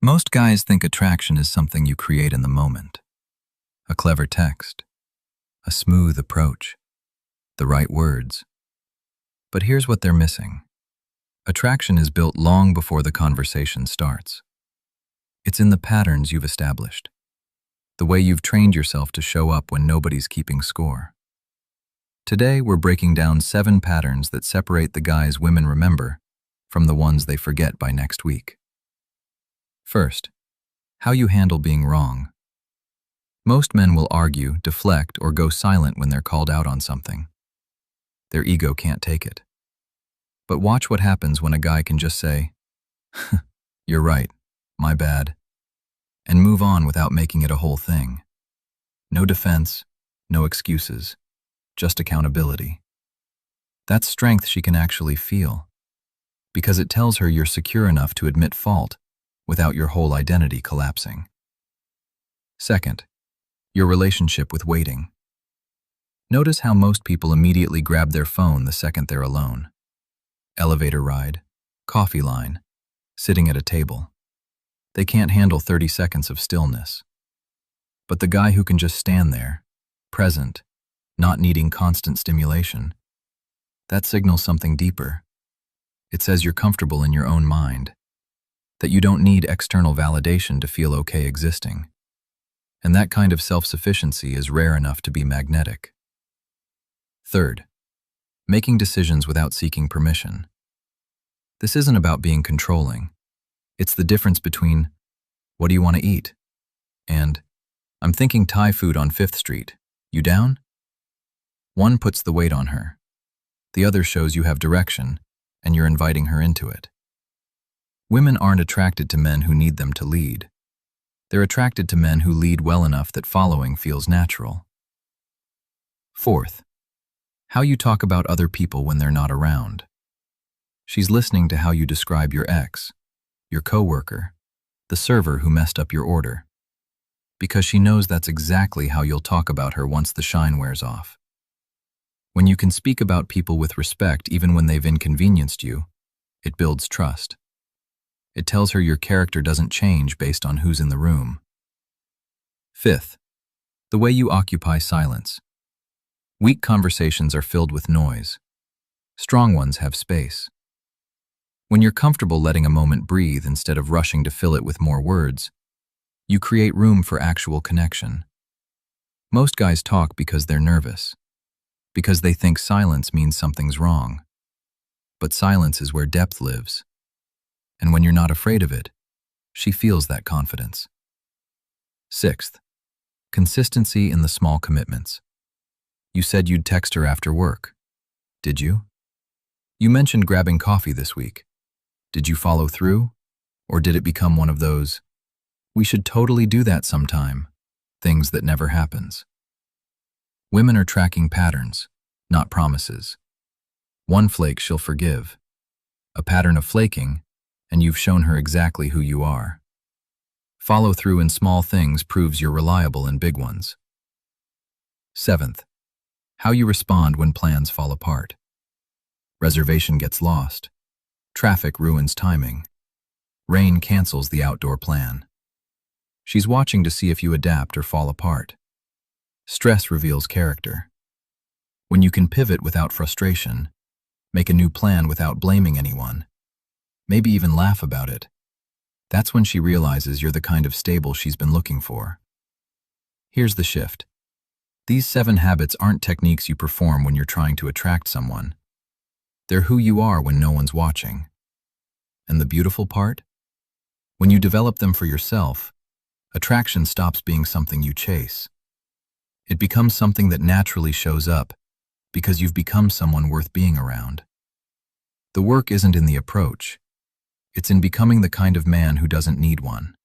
Most guys think attraction is something you create in the moment. A clever text, a smooth approach, the right words. But here's what they're missing. Attraction is built long before the conversation starts. It's in the patterns you've established, the way you've trained yourself to show up when nobody's keeping score. Today, we're breaking down 7 patterns that separate the guys women remember from the ones they forget by next week. First, how you handle being wrong. Most men will argue, deflect, or go silent when they're called out on something. Their ego can't take it. But watch what happens when a guy can just say, "You're right, my bad," and move on without making it a whole thing. No defense, no excuses, just accountability. That's strength she can actually feel, because it tells her you're secure enough to admit fault without your whole identity collapsing. Second, your relationship with waiting. Notice how most people immediately grab their phone the second they're alone. Elevator ride, coffee line, sitting at a table. They can't handle 30 seconds of stillness. But the guy who can just stand there, present, not needing constant stimulation, that signals something deeper. It says you're comfortable in your own mind, that you don't need external validation to feel okay existing. And that kind of self-sufficiency is rare enough to be magnetic. Third, making decisions without seeking permission. This isn't about being controlling. It's the difference between, "What do you want to eat?" and, "I'm thinking Thai food on 5th Street. You down?" One puts the weight on her. The other shows you have direction, and you're inviting her into it. Women aren't attracted to men who need them to lead. They're attracted to men who lead well enough that following feels natural. Fourth, how you talk about other people when they're not around. She's listening to how you describe your ex, your coworker, the server who messed up your order, because she knows that's exactly how you'll talk about her once the shine wears off. When you can speak about people with respect even when they've inconvenienced you, it builds trust. It tells her your character doesn't change based on who's in the room. Fifth, the way you occupy silence. Weak conversations are filled with noise. Strong ones have space. When you're comfortable letting a moment breathe instead of rushing to fill it with more words, you create room for actual connection. Most guys talk because they're nervous, because they think silence means something's wrong. But silence is where depth lives. And when you're not afraid of it, she feels that confidence. Sixth, consistency in the small commitments. You said you'd text her after work. Did you? You mentioned grabbing coffee this week. Did you follow through? Or did it become one of those, "We should totally do that sometime," things that never happens? Women are tracking patterns, not promises. One flake she'll forgive. A pattern of flaking, and you've shown her exactly who you are. Follow through in small things proves you're reliable in big ones. Seventh, how you respond when plans fall apart. Reservation gets lost. Traffic ruins timing. Rain cancels the outdoor plan. She's watching to see if you adapt or fall apart. Stress reveals character. When you can pivot without frustration, make a new plan without blaming anyone, maybe even laugh about it, that's when she realizes you're the kind of stable she's been looking for. Here's the shift. These 7 habits aren't techniques you perform when you're trying to attract someone. They're who you are when no one's watching. And the beautiful part? When you develop them for yourself, attraction stops being something you chase. It becomes something that naturally shows up because you've become someone worth being around. The work isn't in the approach. It's in becoming the kind of man who doesn't need one.